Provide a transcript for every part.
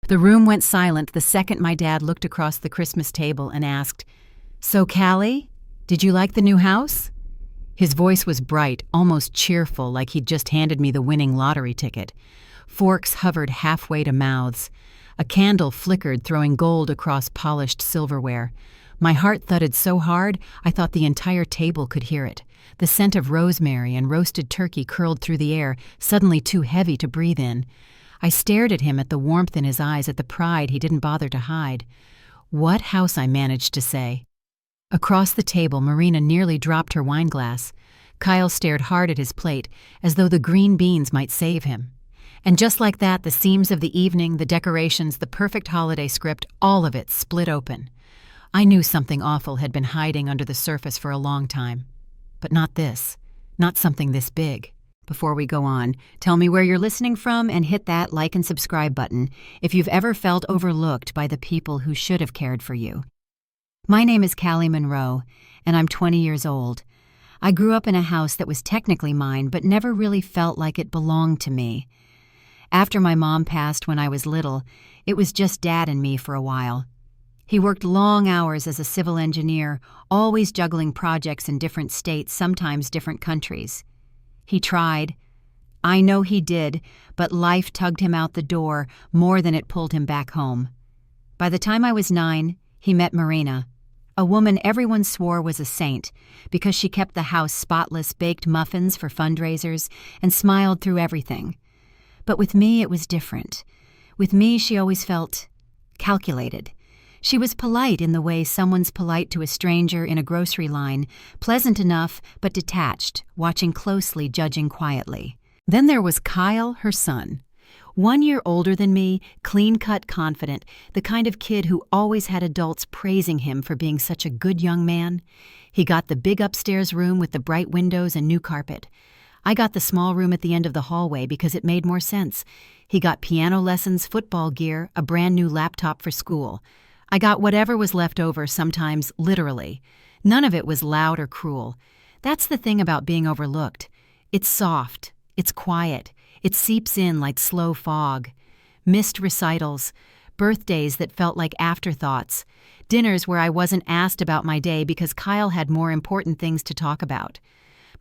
The room went silent the second my dad looked across the Christmas table and asked, "So, Callie, did you like the new house?" His voice was bright, almost cheerful, like he'd just handed me the winning lottery ticket. Forks hovered halfway to mouths. A candle flickered, throwing gold across polished silverware. My heart thudded so hard, I thought the entire table could hear it. The scent of rosemary and roasted turkey curled through the air, suddenly too heavy to breathe in. I stared at him, at the warmth in his eyes, at the pride he didn't bother to hide. "What house?" I managed to say. Across the table, Marina nearly dropped her wineglass. Kyle stared hard at his plate, as though the green beans might save him. And just like that, the seams of the evening, the decorations, the perfect holiday script, all of it split open. I knew something awful had been hiding under the surface for a long time. But not this. Not something this big. Before we go on, tell me where you're listening from and hit that like and subscribe button if you've ever felt overlooked by the people who should have cared for you. My name is Callie Monroe, and I'm 20 years old. I grew up in a house that was technically mine, but never really felt like it belonged to me. After my mom passed when I was little, it was just Dad and me for a while. He worked long hours as a civil engineer, always juggling projects in different states, sometimes different countries. He tried. I know he did, but life tugged him out the door more than it pulled him back home. By the time I was 9, he met Marina, a woman everyone swore was a saint because she kept the house spotless, baked muffins for fundraisers, and smiled through everything. But with me, it was different. With me, she always felt calculated. She was polite in the way someone's polite to a stranger in a grocery line, pleasant enough but detached, watching closely, judging quietly. Then there was Kyle, her son. 1 year older than me, clean-cut, confident, the kind of kid who always had adults praising him for being such a good young man. He got the big upstairs room with the bright windows and new carpet. I got the small room at the end of the hallway because it made more sense. He got piano lessons, football gear, a brand new laptop for school. I got whatever was left over, sometimes literally. None of it was loud or cruel. That's the thing about being overlooked. It's soft. It's quiet. It seeps in like slow fog. Missed recitals, birthdays that felt like afterthoughts, dinners where I wasn't asked about my day because Kyle had more important things to talk about.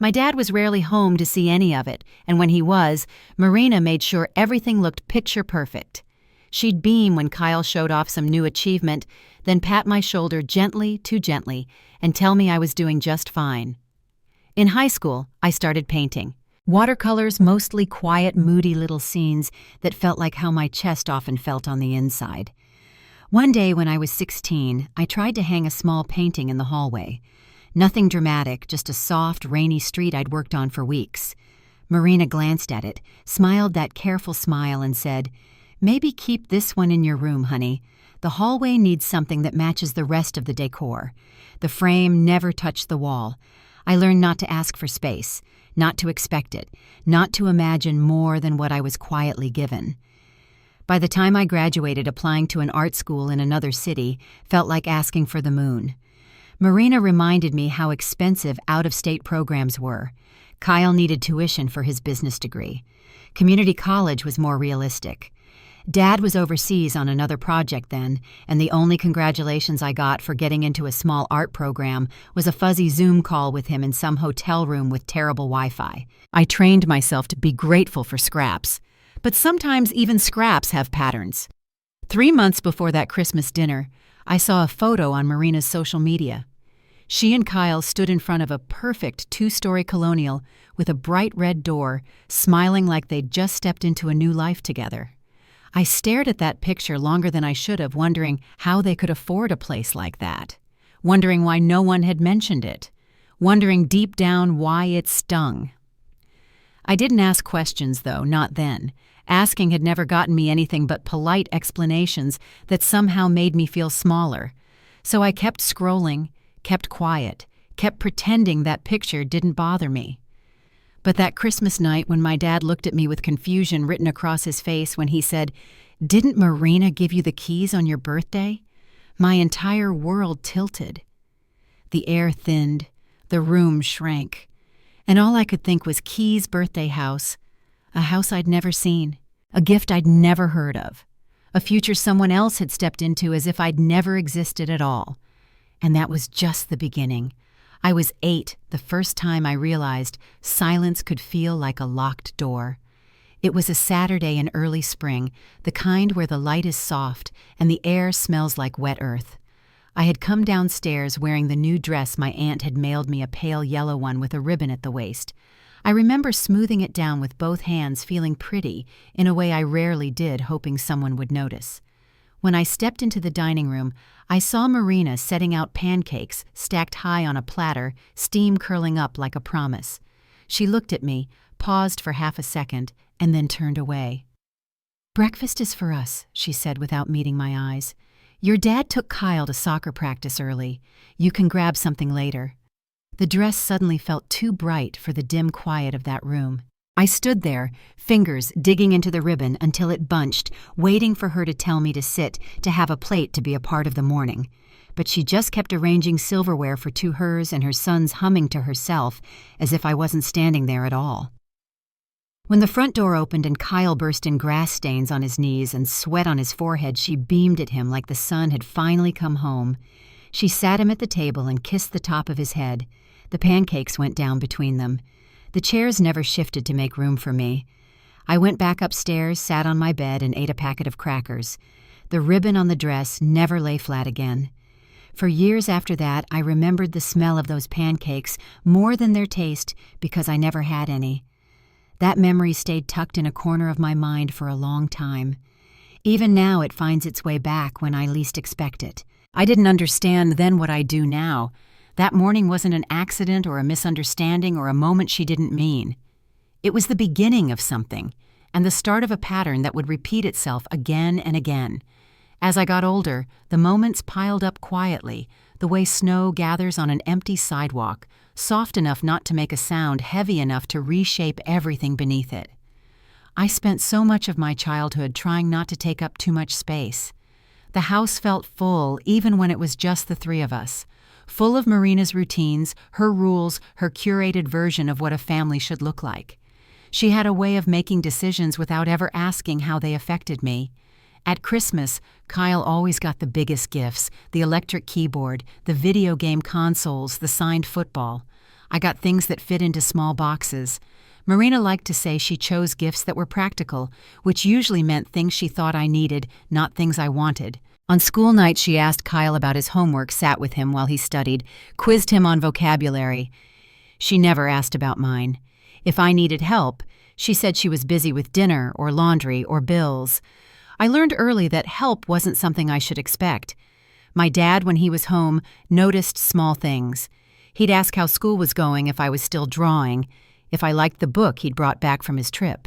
My dad was rarely home to see any of it, and when he was, Marina made sure everything looked picture perfect. She'd beam when Kyle showed off some new achievement, then pat my shoulder gently, too gently, and tell me I was doing just fine. In high school, I started painting. Watercolors, mostly quiet, moody little scenes that felt like how my chest often felt on the inside. One day when I was 16, I tried to hang a small painting in the hallway. Nothing dramatic, just a soft, rainy street I'd worked on for weeks. Marina glanced at it, smiled that careful smile, and said, "Maybe keep this one in your room, honey. The hallway needs something that matches the rest of the decor." The frame never touched the wall. I learned not to ask for space, not to expect it, not to imagine more than what I was quietly given. By the time I graduated, applying to an art school in another city felt like asking for the moon. Marina reminded me how expensive out-of-state programs were. Kyle needed tuition for his business degree. Community college was more realistic. Dad was overseas on another project then, and the only congratulations I got for getting into a small art program was a fuzzy Zoom call with him in some hotel room with terrible Wi-Fi. I trained myself to be grateful for scraps, but sometimes even scraps have patterns. 3 months before that Christmas dinner, I saw a photo on Marina's social media. She and Kyle stood in front of a perfect 2-story colonial with a bright red door, smiling like they'd just stepped into a new life together. I stared at that picture longer than I should have, wondering how they could afford a place like that, wondering why no one had mentioned it, wondering deep down why it stung. I didn't ask questions, though, not then. Asking had never gotten me anything but polite explanations that somehow made me feel smaller. So I kept scrolling, kept quiet, kept pretending that picture didn't bother me. But that Christmas night when my dad looked at me with confusion written across his face when he said, "Didn't Marina give you the keys on your birthday?" my entire world tilted. The air thinned, the room shrank, and all I could think was Key's birthday house, a house I'd never seen, a gift I'd never heard of, a future someone else had stepped into as if I'd never existed at all. And that was just the beginning. I was 8 the first time I realized silence could feel like a locked door. It was a Saturday in early spring, the kind where the light is soft and the air smells like wet earth. I had come downstairs wearing the new dress my aunt had mailed me, a pale yellow one with a ribbon at the waist. I remember smoothing it down with both hands, feeling pretty, in a way I rarely did, hoping someone would notice. When I stepped into the dining room, I saw Marina setting out pancakes stacked high on a platter, steam curling up like a promise. She looked at me, paused for half a second, and then turned away. "Breakfast is for us," she said without meeting my eyes. "Your dad took Kyle to soccer practice early. You can grab something later." The dress suddenly felt too bright for the dim quiet of that room. I stood there, fingers digging into the ribbon until it bunched, waiting for her to tell me to sit, to have a plate to be a part of the morning. But she just kept arranging silverware for two hers and her son's, humming to herself, as if I wasn't standing there at all. When the front door opened and Kyle burst in grass stains on his knees and sweat on his forehead, she beamed at him like the sun had finally come home. She sat him at the table and kissed the top of his head. The pancakes went down between them. The chairs never shifted to make room for me. I went back upstairs, sat on my bed, and ate a packet of crackers. The ribbon on the dress never lay flat again. For years after that, I remembered the smell of those pancakes more than their taste because I never had any. That memory stayed tucked in a corner of my mind for a long time. Even now it finds its way back when I least expect it. I didn't understand then what I do now. That morning wasn't an accident or a misunderstanding or a moment she didn't mean. It was the beginning of something, and the start of a pattern that would repeat itself again and again. As I got older, the moments piled up quietly, the way snow gathers on an empty sidewalk, soft enough not to make a sound, heavy enough to reshape everything beneath it. I spent so much of my childhood trying not to take up too much space. The house felt full even when it was just the three of us, full of Marina's routines, her rules, her curated version of what a family should look like. She had a way of making decisions without ever asking how they affected me. At Christmas, Kyle always got the biggest gifts, the electric keyboard, the video game consoles, the signed football. I got things that fit into small boxes. Marina liked to say she chose gifts that were practical, which usually meant things she thought I needed, not things I wanted. On school nights, she asked Kyle about his homework, sat with him while he studied, quizzed him on vocabulary. She never asked about mine. If I needed help, she said she was busy with dinner or laundry or bills. I learned early that help wasn't something I should expect. My dad, when he was home, noticed small things. He'd ask how school was going, if I was still drawing, if I liked the book he'd brought back from his trip.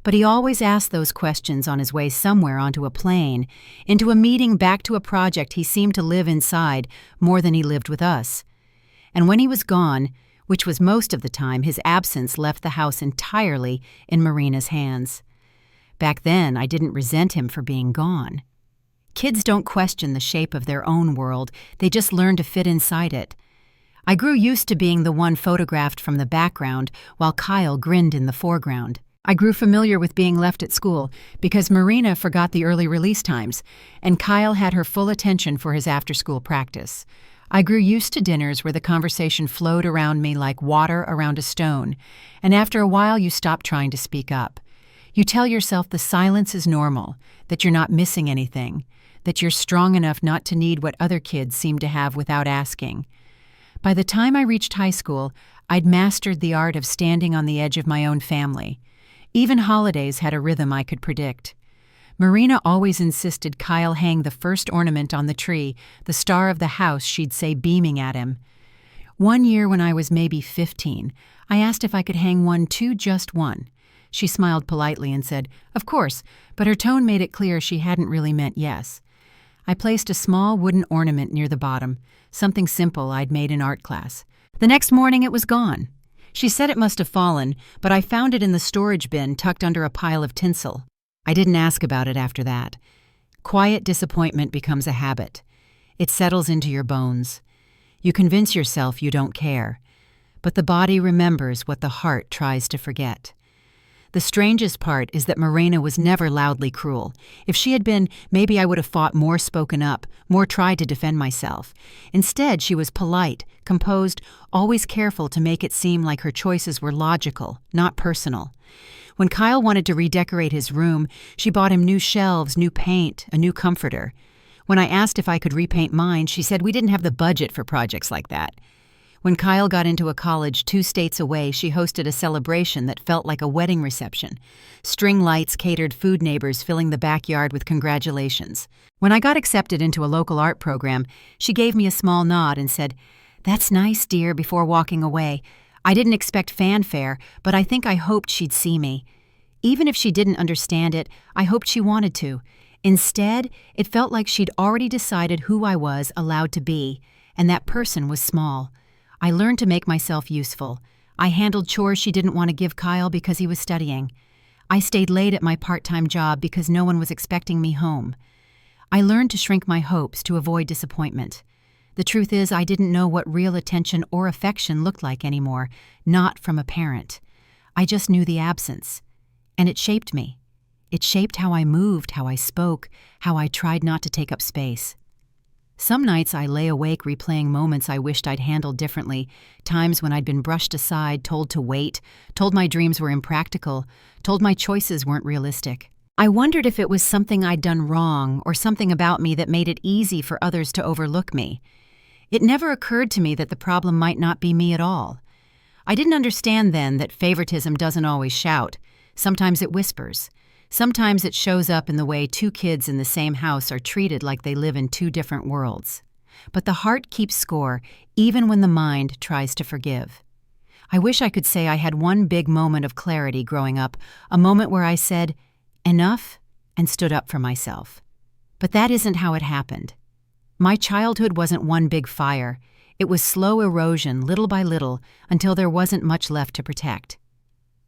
But he always asked those questions on his way somewhere onto a plane, into a meeting, back to a project he seemed to live inside more than he lived with us. And when he was gone, which was most of the time, his absence left the house entirely in Marina's hands. Back then, I didn't resent him for being gone. Kids don't question the shape of their own world, they just learn to fit inside it. I grew used to being the one photographed from the background while Kyle grinned in the foreground. I grew familiar with being left at school because Marina forgot the early release times, and Kyle had her full attention for his after-school practice. I grew used to dinners where the conversation flowed around me like water around a stone, and after a while you stop trying to speak up. You tell yourself the silence is normal, that you're not missing anything, that you're strong enough not to need what other kids seem to have without asking. By the time I reached high school, I'd mastered the art of standing on the edge of my own family. Even holidays had a rhythm I could predict. Marina always insisted Kyle hang the first ornament on the tree, the star of the house, she'd say, beaming at him. One year when I was maybe 15, I asked if I could hang one too, just one. She smiled politely and said, "Of course," but her tone made it clear she hadn't really meant yes. I placed a small wooden ornament near the bottom, something simple I'd made in art class. The next morning it was gone. She said it must have fallen, but I found it in the storage bin tucked under a pile of tinsel. I didn't ask about it after that. Quiet disappointment becomes a habit. It settles into your bones. You convince yourself you don't care, but the body remembers what the heart tries to forget. The strangest part is that Morena was never loudly cruel. If she had been, maybe I would have fought more, spoken up, more tried to defend myself. Instead, she was polite, composed, always careful to make it seem like her choices were logical, not personal. When Kyle wanted to redecorate his room, she bought him new shelves, new paint, a new comforter. When I asked if I could repaint mine, she said we didn't have the budget for projects like that. When Kyle got into a college 2 states away, she hosted a celebration that felt like a wedding reception. String lights catered food, neighbors filling the backyard with congratulations. When I got accepted into a local art program, she gave me a small nod and said, "That's nice, dear," before walking away. I didn't expect fanfare, but I think I hoped she'd see me. Even if she didn't understand it, I hoped she wanted to. Instead, it felt like she'd already decided who I was allowed to be, and that person was small. I learned to make myself useful. I handled chores she didn't want to give Kyle because he was studying. I stayed late at my part-time job because no one was expecting me home. I learned to shrink my hopes to avoid disappointment. The truth is, I didn't know what real attention or affection looked like anymore, not from a parent. I just knew the absence. And it shaped me. It shaped how I moved, how I spoke, how I tried not to take up space. Some nights I lay awake replaying moments I wished I'd handled differently, times when I'd been brushed aside, told to wait, told my dreams were impractical, told my choices weren't realistic. I wondered if it was something I'd done wrong or something about me that made it easy for others to overlook me. It never occurred to me that the problem might not be me at all. I didn't understand then that favoritism doesn't always shout. Sometimes it whispers. Sometimes it shows up in the way 2 kids in the same house are treated like they live in 2 different worlds. But the heart keeps score, even when the mind tries to forgive. I wish I could say I had one big moment of clarity growing up, a moment where I said, "Enough," and stood up for myself. But that isn't how it happened. My childhood wasn't one big fire. It was slow erosion, little by little, until there wasn't much left to protect.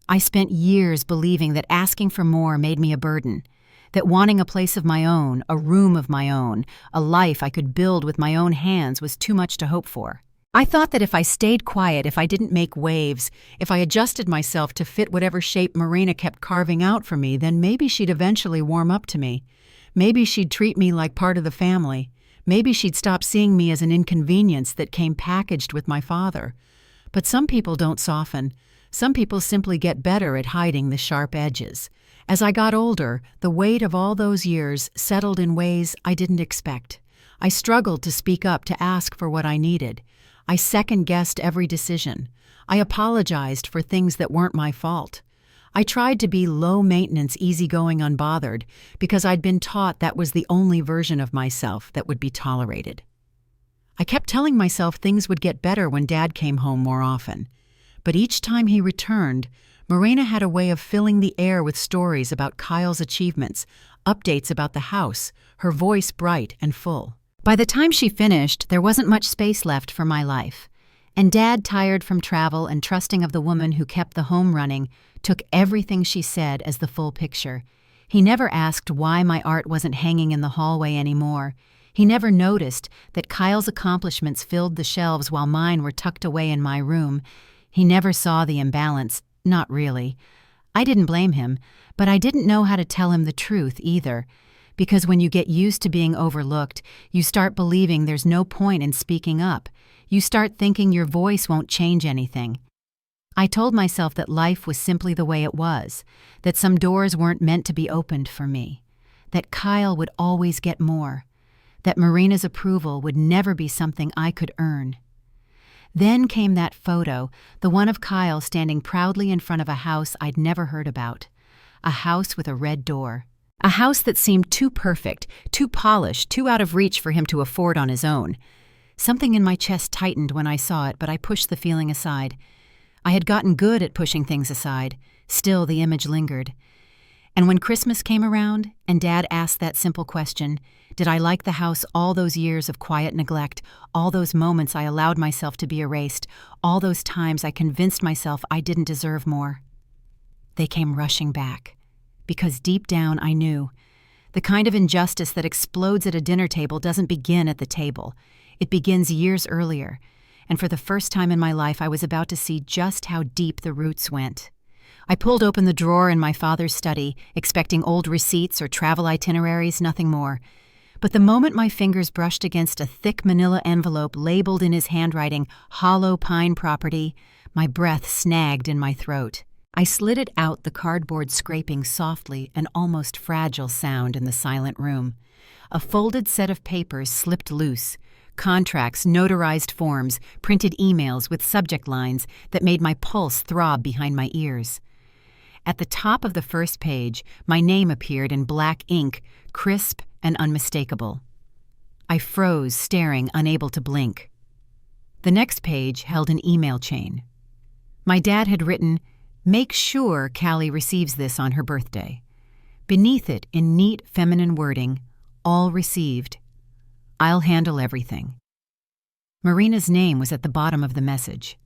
I spent years believing that asking for more made me a burden, that wanting a place of my own, a room of my own, a life I could build with my own hands was too much to hope for. I thought that if I stayed quiet, if I didn't make waves, if I adjusted myself to fit whatever shape Morena kept carving out for me, then maybe she'd eventually warm up to me. Maybe she'd treat me like part of the family. Maybe she'd stop seeing me as an inconvenience that came packaged with my father. But some people don't soften. Some people simply get better at hiding the sharp edges. As I got older, the weight of all those years settled in ways I didn't expect. I struggled to speak up, to ask for what I needed. I second-guessed every decision. I apologized for things that weren't my fault. I tried to be low-maintenance, easygoing, unbothered, because I'd been taught that was the only version of myself that would be tolerated. I kept telling myself things would get better when Dad came home more often. But each time he returned, Morena had a way of filling the air with stories about Kyle's achievements, updates about the house, her voice bright and full. By the time she finished, there wasn't much space left for my life. And Dad, tired from travel and trusting of the woman who kept the home running, took everything she said as the full picture. He never asked why my art wasn't hanging in the hallway anymore. He never noticed that Kyle's accomplishments filled the shelves while mine were tucked away in my room. He never saw the imbalance, not really. I didn't blame him, but I didn't know how to tell him the truth either. Because when you get used to being overlooked, you start believing there's no point in speaking up. You start thinking your voice won't change anything. I told myself that life was simply the way it was, that some doors weren't meant to be opened for me, that Kyle would always get more, that Morena's approval would never be something I could earn. Then came that photo, the one of Kyle standing proudly in front of a house I'd never heard about. A house with a red door. A house that seemed too perfect, too polished, too out of reach for him to afford on his own. Something in my chest tightened when I saw it, but I pushed the feeling aside. I had gotten good at pushing things aside. Still, the image lingered. And when Christmas came around, and Dad asked that simple question, did I like the house all those years of quiet neglect, all those moments I allowed myself to be erased, all those times I convinced myself I didn't deserve more? They came rushing back. Because deep down I knew. The kind of injustice that explodes at a dinner table doesn't begin at the table. It begins years earlier. And for the first time in my life, I was about to see just how deep the roots went. I pulled open the drawer in my father's study, expecting old receipts or travel itineraries, nothing more. But the moment my fingers brushed against a thick manila envelope labeled in his handwriting, Hollow Pine Property, my breath snagged in my throat. I slid it out, the cardboard scraping softly, an almost fragile sound in the silent room. A folded set of papers slipped loose. Contracts, notarized forms, printed emails with subject lines that made my pulse throb behind my ears. At the top of the first page, my name appeared in black ink, crisp and unmistakable. I froze, staring, unable to blink. The next page held an email chain. My dad had written, "Make sure Callie receives this on her birthday." Beneath it, in neat feminine wording, "All received. I'll handle everything." Marina's name was at the bottom of the message.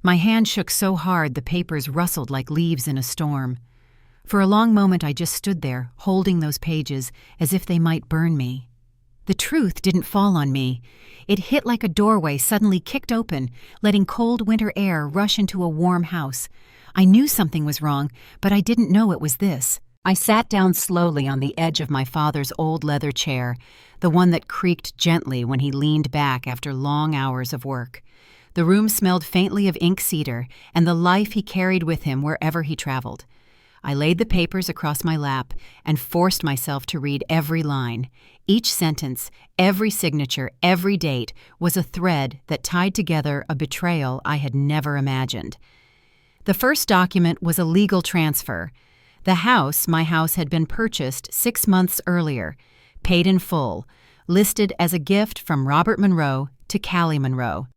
My hand shook so hard the papers rustled like leaves in a storm. For a long moment I just stood there, holding those pages as if they might burn me. The truth didn't fall on me. It hit like a doorway suddenly kicked open, letting cold winter air rush into a warm house. I knew something was wrong, but I didn't know it was this. I sat down slowly on the edge of my father's old leather chair, the one that creaked gently when he leaned back after long hours of work. The room smelled faintly of ink cedar and the life he carried with him wherever he traveled. I laid the papers across my lap and forced myself to read every line. Each sentence, every signature, every date was a thread that tied together a betrayal I had never imagined. The first document was a legal transfer. My house had been purchased 6 months earlier, paid in full, listed as a gift from Robert Monroe to Callie Monroe.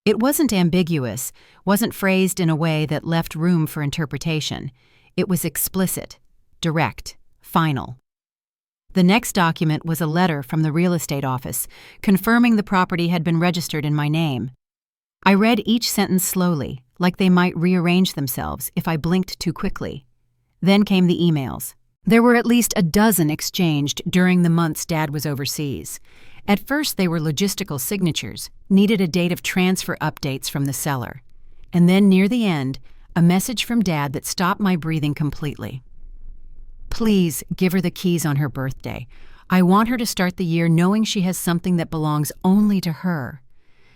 It wasn't ambiguous, wasn't phrased in a way that left room for interpretation. It was explicit, direct, final. The next document was a letter from the real estate office, confirming the property had been registered in my name. I read each sentence slowly, like they might rearrange themselves if I blinked too quickly. Then came the emails. There were at least a dozen exchanged during the months Dad was overseas. At first they were logistical signatures, needed a date of transfer updates from the seller. And then near the end, a message from Dad that stopped my breathing completely. "Please give her the keys on her birthday. I want her to start the year knowing she has something that belongs only to her."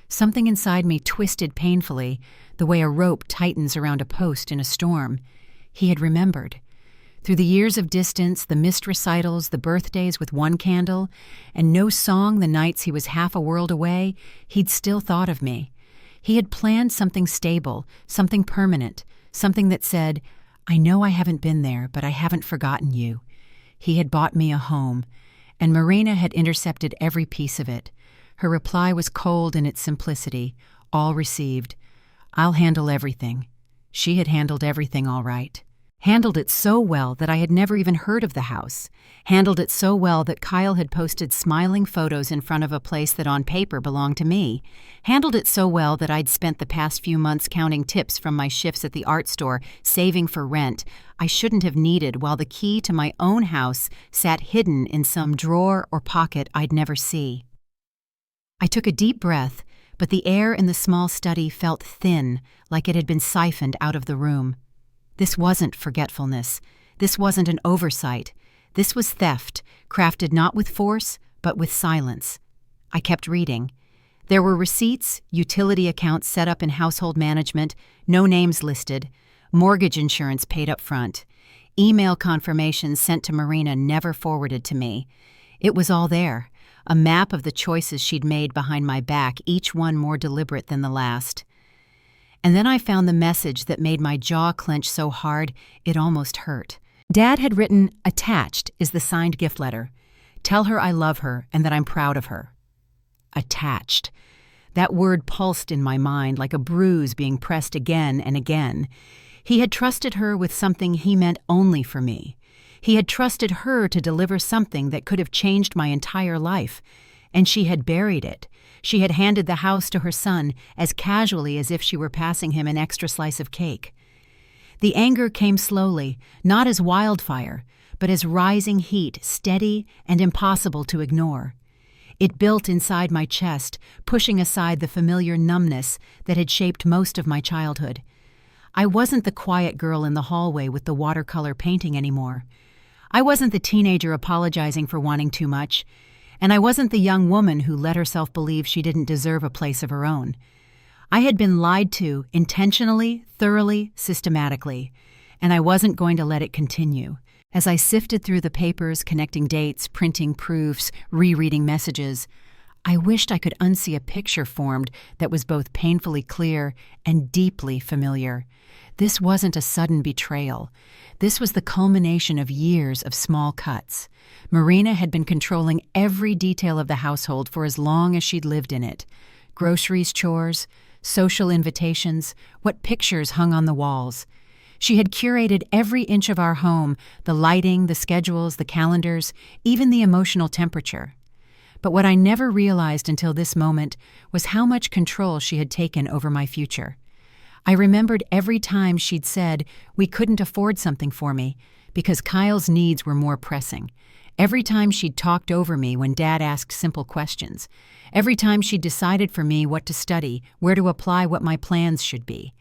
Something inside me twisted painfully, the way a rope tightens around a post in a storm. He had remembered. Through the years of distance, the missed recitals, the birthdays with one candle, and no song the nights he was half a world away, he'd still thought of me. He had planned something stable, something permanent, something that said, "I know I haven't been there, but I haven't forgotten you." He had bought me a home, and Marina had intercepted every piece of it. Her reply was cold in its simplicity, "All received. I'll handle everything." She had handled everything all right. Handled it so well that I had never even heard of the house. Handled it so well that Kyle had posted smiling photos in front of a place that on paper belonged to me. Handled it so well that I'd spent the past few months counting tips from my shifts at the art store, saving for rent I shouldn't have needed, while the key to my own house sat hidden in some drawer or pocket I'd never see. I took a deep breath, but the air in the small study felt thin, like it had been siphoned out of the room. This wasn't forgetfulness. This wasn't an oversight. This was theft, crafted not with force, but with silence. I kept reading. There were receipts, utility accounts set up in household management, no names listed, mortgage insurance paid up front, email confirmations sent to Marina never forwarded to me. It was all there, a map of the choices she'd made behind my back, each one more deliberate than the last. And then I found the message that made my jaw clench so hard it almost hurt. Dad had written, "Attached is the signed gift letter. Tell her I love her and that I'm proud of her." Attached. That word pulsed in my mind like a bruise being pressed again and again. He had trusted her with something he meant only for me. He had trusted her to deliver something that could have changed my entire life, and she had buried it. She had handed the house to her son as casually as if she were passing him an extra slice of cake. The anger came slowly, not as wildfire, but as rising heat, steady and impossible to ignore. It built inside my chest, pushing aside the familiar numbness that had shaped most of my childhood. I wasn't the quiet girl in the hallway with the watercolor painting anymore. I wasn't the teenager apologizing for wanting too much, and I wasn't the young woman who let herself believe she didn't deserve a place of her own. I had been lied to intentionally, thoroughly, systematically, and I wasn't going to let it continue. As I sifted through the papers, connecting dates, printing proofs, rereading messages, I wished I could unsee a picture formed that was both painfully clear and deeply familiar. This wasn't a sudden betrayal. This was the culmination of years of small cuts. Marina had been controlling every detail of the household for as long as she'd lived in it. Groceries, chores, social invitations, what pictures hung on the walls. She had curated every inch of our home, the lighting, the schedules, the calendars, even the emotional temperature. But what I never realized until this moment was how much control she had taken over my future. I remembered every time she'd said we couldn't afford something for me because Kyle's needs were more pressing. Every time she'd talked over me when Dad asked simple questions. Every time she'd decided for me what to study, where to apply, what my plans should be.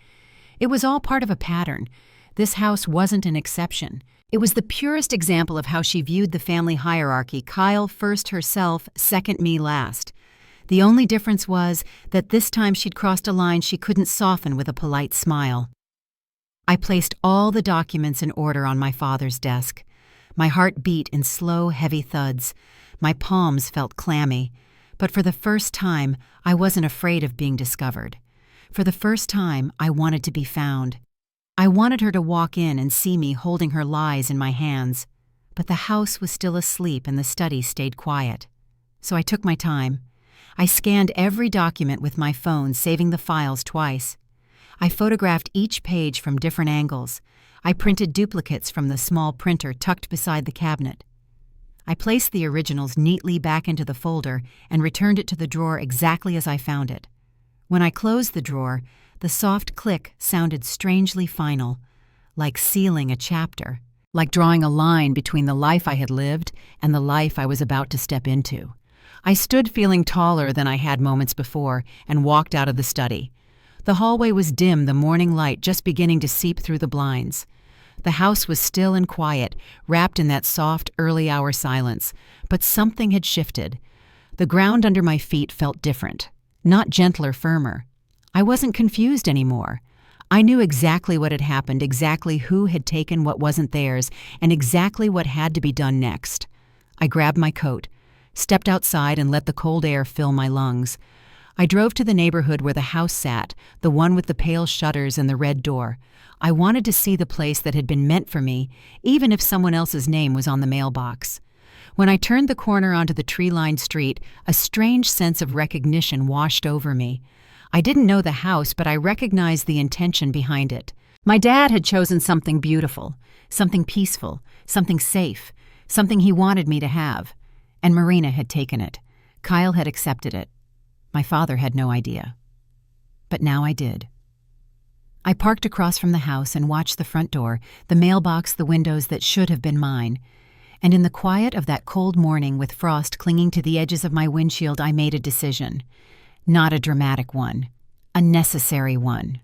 It was all part of a pattern. This house wasn't an exception. It was the purest example of how she viewed the family hierarchy: Kyle first herself, second me last. The only difference was that this time she'd crossed a line she couldn't soften with a polite smile. I placed all the documents in order on my father's desk. My heart beat in slow, heavy thuds. My palms felt clammy. But for the first time, I wasn't afraid of being discovered. For the first time, I wanted to be found. I wanted her to walk in and see me holding her lies in my hands. But the house was still asleep and the study stayed quiet. So I took my time. I scanned every document with my phone, saving the files twice. I photographed each page from different angles. I printed duplicates from the small printer tucked beside the cabinet. I placed the originals neatly back into the folder and returned it to the drawer exactly as I found it. When I closed the drawer, the soft click sounded strangely final, like sealing a chapter, like drawing a line between the life I had lived and the life I was about to step into. I stood feeling taller than I had moments before and walked out of the study. The hallway was dim, the morning light just beginning to seep through the blinds. The house was still and quiet, wrapped in that soft, early-hour silence, but something had shifted. The ground under my feet felt different, not gentler, firmer. I wasn't confused anymore. I knew exactly what had happened, exactly who had taken what wasn't theirs, and exactly what had to be done next. I grabbed my coat, stepped outside and let the cold air fill my lungs. I drove to the neighborhood where the house sat, the one with the pale shutters and the red door. I wanted to see the place that had been meant for me, even if someone else's name was on the mailbox. When I turned the corner onto the tree-lined street, a strange sense of recognition washed over me. I didn't know the house, but I recognized the intention behind it. My dad had chosen something beautiful, something peaceful, something safe, something he wanted me to have. And Marina had taken it. Kyle had accepted it. My father had no idea. But now I did. I parked across from the house and watched the front door, the mailbox, the windows that should have been mine. And in the quiet of that cold morning with frost clinging to the edges of my windshield, I made a decision. Not a dramatic one. A necessary one.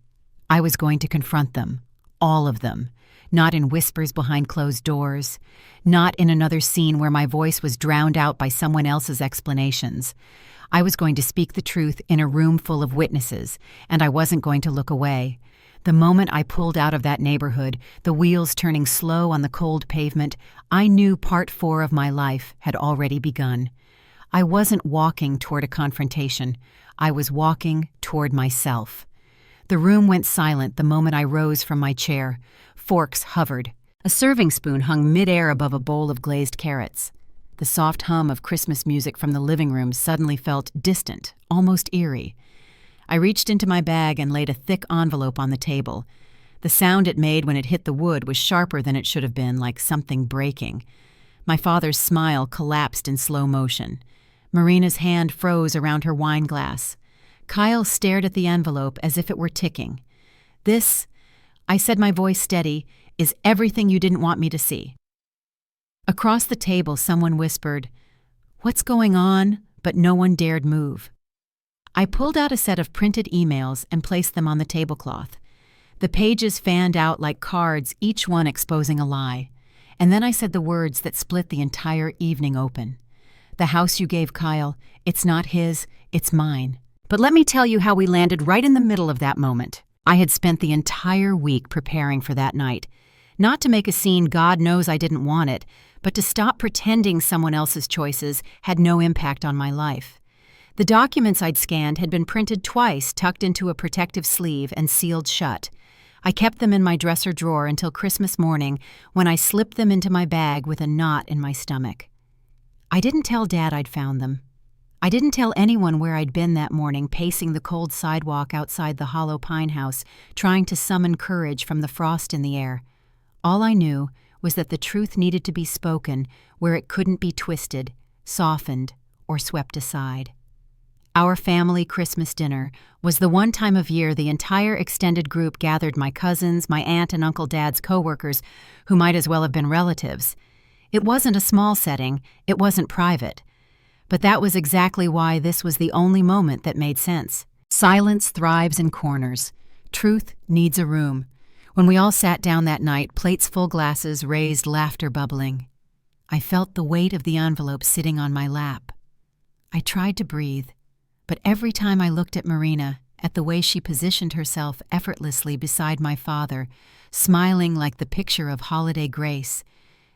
I was going to confront them. All of them. Not in whispers behind closed doors. Not in another scene where my voice was drowned out by someone else's explanations. I was going to speak the truth in a room full of witnesses, and I wasn't going to look away. The moment I pulled out of that neighborhood, the wheels turning slow on the cold pavement, I knew part 4 of my life had already begun. I wasn't walking toward a confrontation. I was walking toward myself. The room went silent the moment I rose from my chair. Forks hovered. A serving spoon hung midair above a bowl of glazed carrots. The soft hum of Christmas music from the living room suddenly felt distant, almost eerie. I reached into my bag and laid a thick envelope on the table. The sound it made when it hit the wood was sharper than it should have been, like something breaking. My father's smile collapsed in slow motion. Marina's hand froze around her wine glass. Kyle stared at the envelope as if it were ticking. "This," I said, my voice steady, "is everything you didn't want me to see." Across the table, someone whispered, "What's going on?" but no one dared move. I pulled out a set of printed emails and placed them on the tablecloth. The pages fanned out like cards, each one exposing a lie. And then I said the words that split the entire evening open. The house you gave Kyle, it's not his, it's mine. But let me tell you how we landed right in the middle of that moment. I had spent the entire week preparing for that night. Not to make a scene, God knows I didn't want it, but to stop pretending someone else's choices had no impact on my life. The documents I'd scanned had been printed twice, tucked into a protective sleeve and sealed shut. I kept them in my dresser drawer until Christmas morning, when I slipped them into my bag with a knot in my stomach. I didn't tell Dad I'd found them. I didn't tell anyone where I'd been that morning, pacing the cold sidewalk outside the hollow pine house, trying to summon courage from the frost in the air. All I knew was that the truth needed to be spoken where it couldn't be twisted, softened, or swept aside. Our family Christmas dinner was the one time of year the entire extended group gathered: my cousins, my aunt and Uncle Dad's coworkers, who might as well have been relatives. It wasn't a small setting, it wasn't private. But that was exactly why this was the only moment that made sense. Silence thrives in corners. Truth needs a room. When we all sat down that night, plates full, glasses raised, laughter bubbling. I felt the weight of the envelope sitting on my lap. I tried to breathe. But every time I looked at Marina, at the way she positioned herself effortlessly beside my father, smiling like the picture of holiday grace,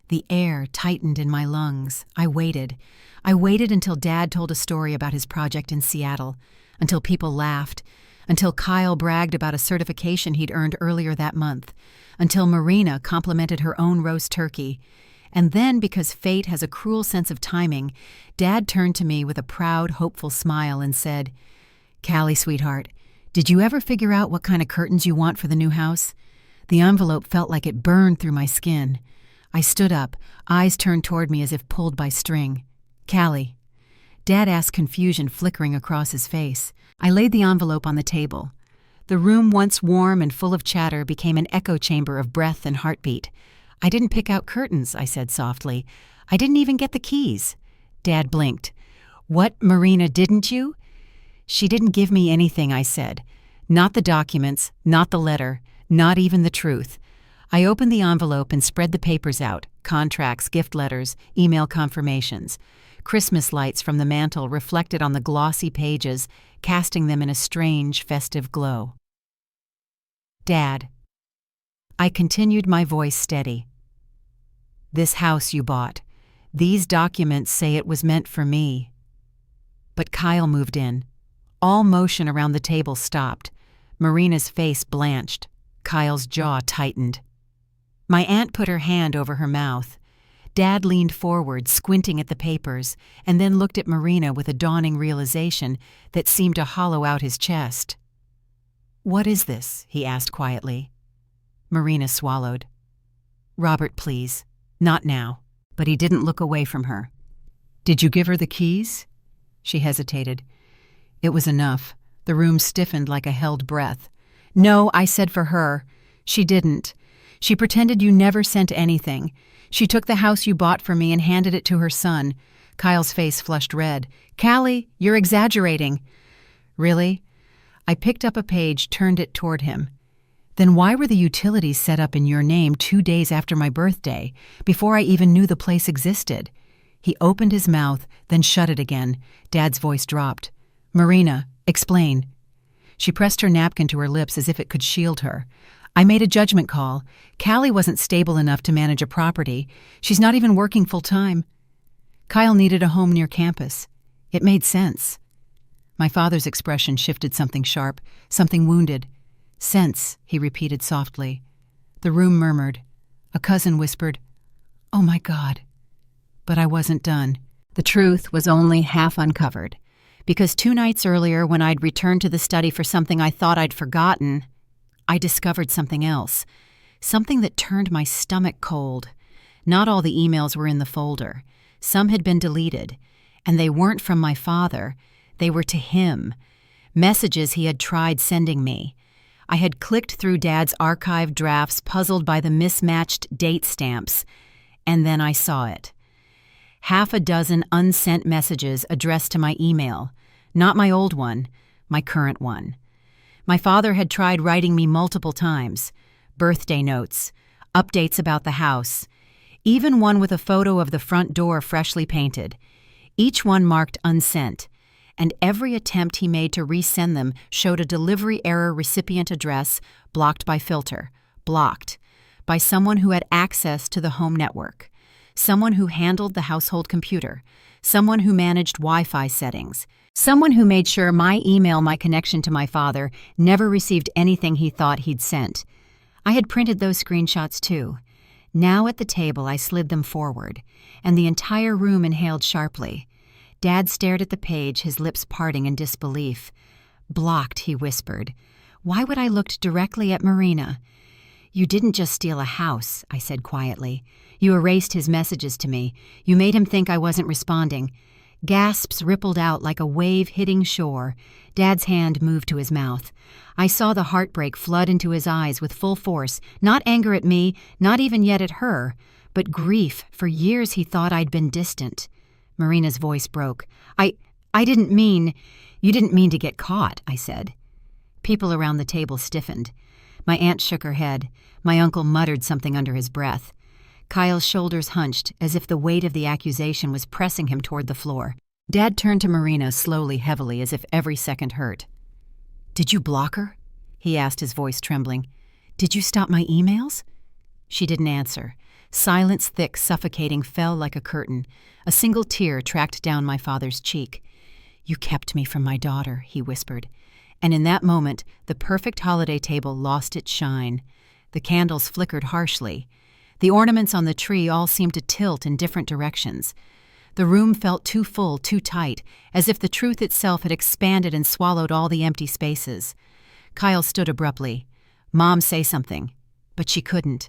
the air tightened in my lungs. I waited. I waited until Dad told a story about his project in Seattle, until people laughed, until Kyle bragged about a certification he'd earned earlier that month, until Marina complimented her own roast turkey. And then, because fate has a cruel sense of timing, Dad turned to me with a proud, hopeful smile and said, "Callie, sweetheart, did you ever figure out what kind of curtains you want for the new house?" The envelope felt like it burned through my skin. I stood up, eyes turned toward me as if pulled by string. "Callie." Dad asked, confusion flickering across his face. I laid the envelope on the table. The room, once warm and full of chatter, became an echo chamber of breath and heartbeat. "I didn't pick out curtains," I said softly. "I didn't even get the keys." Dad blinked. "What, Marina, didn't you?" "She didn't give me anything," I said. "Not the documents, not the letter, not even the truth." I opened the envelope and spread the papers out: contracts, gift letters, email confirmations. Christmas lights from the mantel reflected on the glossy pages, casting them in a strange, festive glow. "Dad." I continued, my voice steady. "This house you bought. These documents say it was meant for me." But Kyle moved in. All motion around the table stopped. Marina's face blanched. Kyle's jaw tightened. My aunt put her hand over her mouth. Dad leaned forward, squinting at the papers, and then looked at Marina with a dawning realization that seemed to hollow out his chest. "What is this?" he asked quietly. Marina swallowed. "Robert, please. Not now." But he didn't look away from her. "Did you give her the keys?" She hesitated. It was enough. The room stiffened like a held breath. "No," I said, "for her. She didn't. She pretended you never sent anything. She took the house you bought for me and handed it to her son." Kyle's face flushed red. "Callie, you're exaggerating." "Really?" I picked up a page, turned it toward him. "Then why were the utilities set up in your name 2 days after my birthday, before I even knew the place existed?" He opened his mouth, then shut it again. Dad's voice dropped. "Marina, explain." She pressed her napkin to her lips as if it could shield her. "I made a judgment call. Callie wasn't stable enough to manage a property. She's not even working full-time. Kyle needed a home near campus. It made sense." My father's expression shifted, something sharp, something wounded. "Sense," he repeated softly. The room murmured. A cousin whispered, "Oh my God." But I wasn't done. The truth was only half uncovered. Because 2 nights earlier, when I'd returned to the study for something I thought I'd forgotten, I discovered something else. Something that turned my stomach cold. Not all the emails were in the folder. Some had been deleted. And they weren't from my father. They were to him. Messages he had tried sending me. I had clicked through Dad's archived drafts, puzzled by the mismatched date stamps, and then I saw it. 6 unsent messages addressed to my email. Not my old one, my current one. My father had tried writing me multiple times. Birthday notes, updates about the house, even one with a photo of the front door freshly painted. Each one marked unsent, and every attempt he made to resend them showed a delivery error recipient address blocked by filter, blocked by someone who had access to the home network, someone who handled the household computer, someone who managed Wi-Fi settings, someone who made sure my connection to my father, never received anything he thought he'd sent. I had printed those screenshots too. Now at the table I slid them forward, and the entire room inhaled sharply. Dad stared at the page, his lips parting in disbelief. "Blocked," he whispered. "Why would I look directly at Marina?" "You didn't just steal a house," I said quietly. "You erased his messages to me. You made him think I wasn't responding." Gasps rippled out like a wave hitting shore. Dad's hand moved to his mouth. I saw the heartbreak flood into his eyes with full force, not anger at me, not even yet at her, but grief. For years he thought I'd been distant. Marina's voice broke. I didn't mean... You didn't mean to get caught," I said. People around the table stiffened. My aunt shook her head. My uncle muttered something under his breath. Kyle's shoulders hunched, as if the weight of the accusation was pressing him toward the floor. Dad turned to Marina slowly, heavily, as if every second hurt. "Did you block her?" he asked, his voice trembling. "Did you stop my emails?" She didn't answer. Silence, thick, suffocating, fell like a curtain. A single tear tracked down my father's cheek. "You kept me from my daughter," he whispered. And in that moment, the perfect holiday table lost its shine. The candles flickered harshly. The ornaments on the tree all seemed to tilt in different directions. The room felt too full, too tight, as if the truth itself had expanded and swallowed all the empty spaces. Kyle stood abruptly. "Mom, say something." But she couldn't.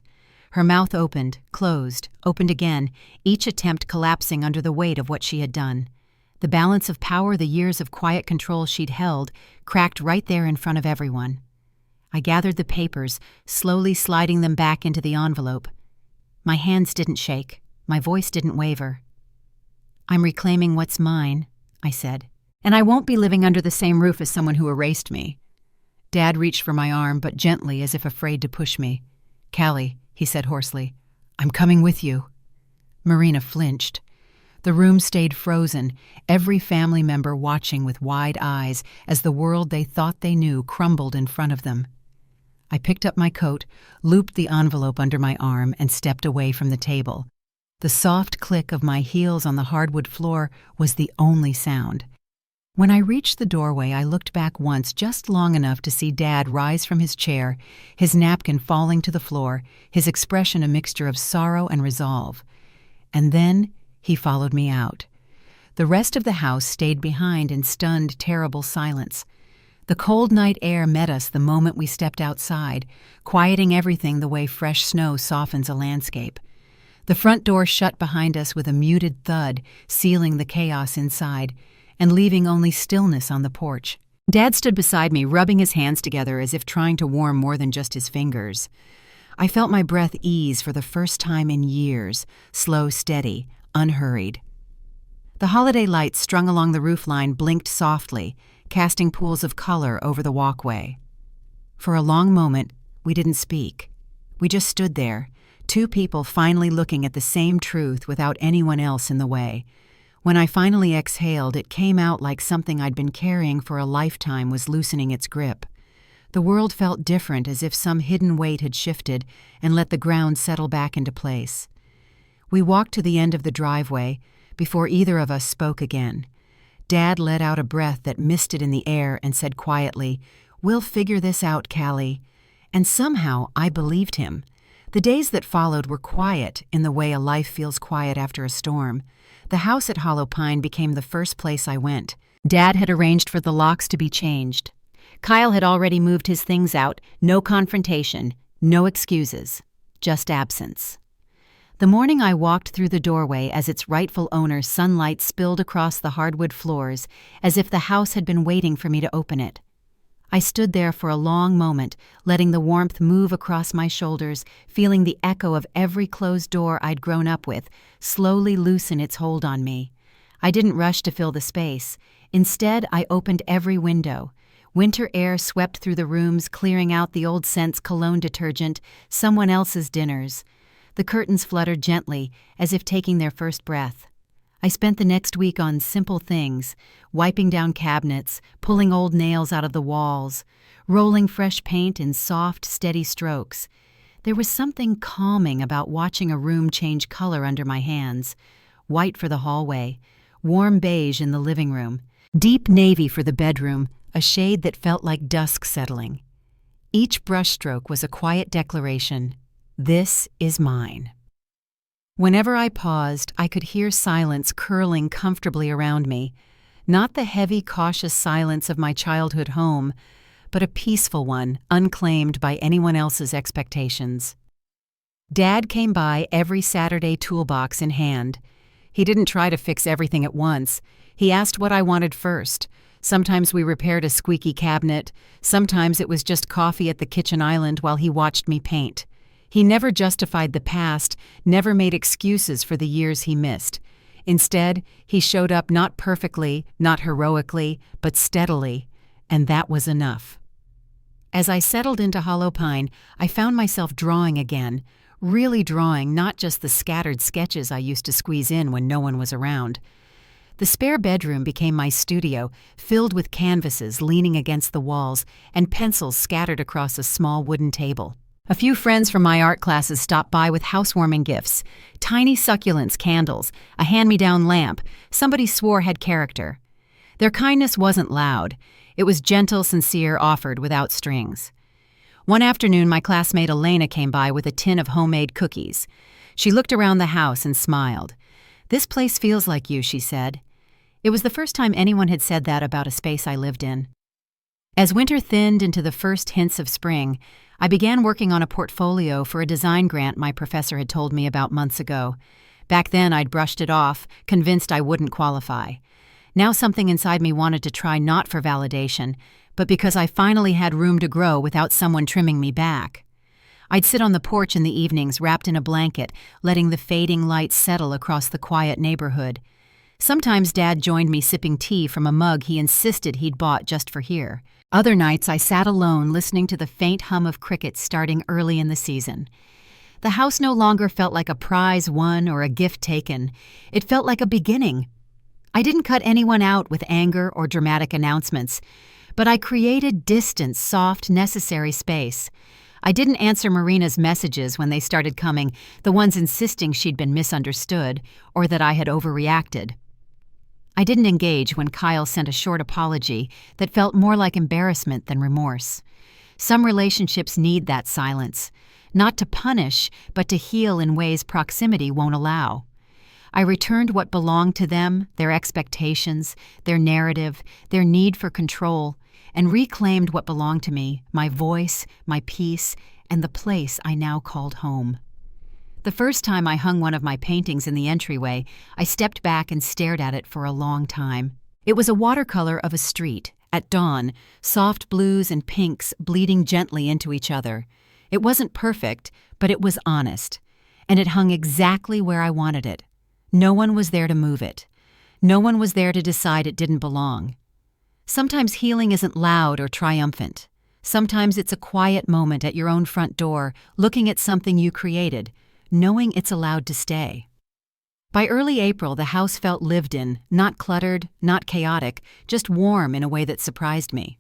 Her mouth opened, closed, opened again, each attempt collapsing under the weight of what she had done. The balance of power, the years of quiet control she'd held, cracked right there in front of everyone. I gathered the papers, slowly sliding them back into the envelope. My hands didn't shake. My voice didn't waver. "I'm reclaiming what's mine," I said. "And I won't be living under the same roof as someone who erased me." Dad reached for my arm, but gently, as if afraid to push me. "Callie," he said hoarsely, "I'm coming with you." Marina flinched. The room stayed frozen, every family member watching with wide eyes as the world they thought they knew crumbled in front of them. I picked up my coat, looped the envelope under my arm, and stepped away from the table. The soft click of my heels on the hardwood floor was the only sound. When I reached the doorway, I looked back once, just long enough to see Dad rise from his chair, his napkin falling to the floor, his expression a mixture of sorrow and resolve. And then he followed me out. The rest of the house stayed behind in stunned, terrible silence. The cold night air met us the moment we stepped outside, quieting everything the way fresh snow softens a landscape. The front door shut behind us with a muted thud, sealing the chaos inside, and leaving only stillness on the porch. Dad stood beside me, rubbing his hands together as if trying to warm more than just his fingers. I felt my breath ease for the first time in years, slow, steady, unhurried. The holiday lights strung along the roofline blinked softly, casting pools of color over the walkway. For a long moment, we didn't speak. We just stood there, two people finally looking at the same truth without anyone else in the way. When I finally exhaled, it came out like something I'd been carrying for a lifetime was loosening its grip. The world felt different, as if some hidden weight had shifted and let the ground settle back into place. We walked to the end of the driveway before either of us spoke again. Dad let out a breath that misted in the air and said quietly, "We'll figure this out, Callie." And somehow I believed him. The days that followed were quiet in the way a life feels quiet after a storm. The house at Hollow Pine became the first place I went. Dad had arranged for the locks to be changed. Kyle had already moved his things out. No confrontation, no excuses, just absence. The morning I walked through the doorway as its rightful owner, sunlight spilled across the hardwood floors, as if the house had been waiting for me to open it. I stood there for a long moment, letting the warmth move across my shoulders, feeling the echo of every closed door I'd grown up with slowly loosen its hold on me. I didn't rush to fill the space. Instead, I opened every window. Winter air swept through the rooms, clearing out the old scents cologne detergent, someone else's dinners. The curtains fluttered gently, as if taking their first breath. I spent the next week on simple things, wiping down cabinets, pulling old nails out of the walls, rolling fresh paint in soft, steady strokes. There was something calming about watching a room change color under my hands. White for the hallway, warm beige in the living room, deep navy for the bedroom, a shade that felt like dusk settling. Each brushstroke was a quiet declaration, "This is mine." Whenever I paused, I could hear silence curling comfortably around me, not the heavy, cautious silence of my childhood home, but a peaceful one, unclaimed by anyone else's expectations. Dad came by every Saturday, toolbox in hand. He didn't try to fix everything at once. He asked what I wanted first. Sometimes we repaired a squeaky cabinet. Sometimes it was just coffee at the kitchen island while he watched me paint. He never justified the past, never made excuses for the years he missed. Instead, he showed up not perfectly, not heroically, but steadily, and that was enough. As I settled into Hollow Pine, I found myself drawing again, really drawing, not just the scattered sketches I used to squeeze in when no one was around. The spare bedroom became my studio, filled with canvases leaning against the walls and pencils scattered across a small wooden table. A few friends from my art classes stopped by with housewarming gifts, tiny succulents, candles, a hand-me-down lamp somebody swore had character. Their kindness wasn't loud. It was gentle, sincere, offered without strings. One afternoon, my classmate Elena came by with a tin of homemade cookies. She looked around the house and smiled. "This place feels like you," she said. It was the first time anyone had said that about a space I lived in. As winter thinned into the first hints of spring, I began working on a portfolio for a design grant my professor had told me about months ago. Back then, I'd brushed it off, convinced I wouldn't qualify. Now something inside me wanted to try, not for validation, but because I finally had room to grow without someone trimming me back. I'd sit on the porch in the evenings, wrapped in a blanket, letting the fading light settle across the quiet neighborhood. Sometimes Dad joined me sipping tea from a mug he insisted he'd bought just for here. Other nights I sat alone listening to the faint hum of crickets starting early in the season. The house no longer felt like a prize won or a gift taken. It felt like a beginning. I didn't cut anyone out with anger or dramatic announcements, but I created distance, soft, necessary space. I didn't answer Marina's messages when they started coming, the ones insisting she'd been misunderstood or that I had overreacted. I didn't engage when Kyle sent a short apology that felt more like embarrassment than remorse. Some relationships need that silence, not to punish, but to heal in ways proximity won't allow. I returned what belonged to them, their expectations, their narrative, their need for control, and reclaimed what belonged to me, my voice, my peace, and the place I now called home. The first time I hung one of my paintings in the entryway, I stepped back and stared at it for a long time. It was a watercolor of a street, at dawn, soft blues and pinks bleeding gently into each other. It wasn't perfect, but it was honest, and it hung exactly where I wanted it. No one was there to move it. No one was there to decide it didn't belong. Sometimes healing isn't loud or triumphant. Sometimes it's a quiet moment at your own front door, looking at something you created, knowing it's allowed to stay. By early April, the house felt lived in, not cluttered, not chaotic, just warm in a way that surprised me.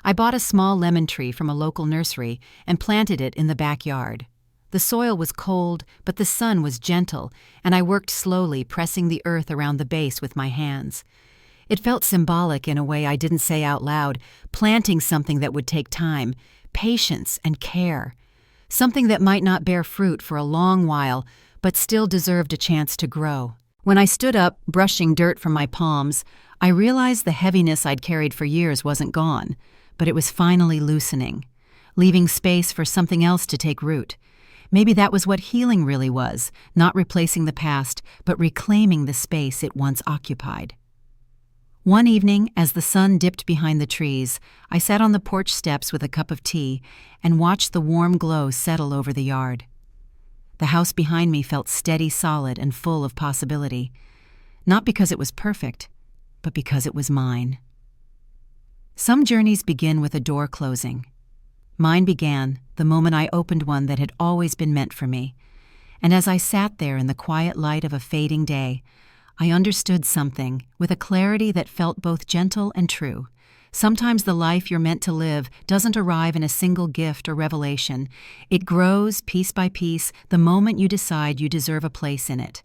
I bought a small lemon tree from a local nursery and planted it in the backyard. The soil was cold, but the sun was gentle, and I worked slowly, pressing the earth around the base with my hands. It felt symbolic in a way I didn't say out loud, planting something that would take time, patience, and care. Something that might not bear fruit for a long while, but still deserved a chance to grow. When I stood up, brushing dirt from my palms, I realized the heaviness I'd carried for years wasn't gone, but it was finally loosening, leaving space for something else to take root. Maybe that was what healing really was, not replacing the past, but reclaiming the space it once occupied. One evening, as the sun dipped behind the trees, I sat on the porch steps with a cup of tea and watched the warm glow settle over the yard. The house behind me felt steady, solid, and full of possibility, not because it was perfect, but because it was mine. Some journeys begin with a door closing. Mine began the moment I opened one that had always been meant for me. And as I sat there in the quiet light of a fading day, I understood something with a clarity that felt both gentle and true. Sometimes the life you're meant to live doesn't arrive in a single gift or revelation. It grows piece by piece the moment you decide you deserve a place in it.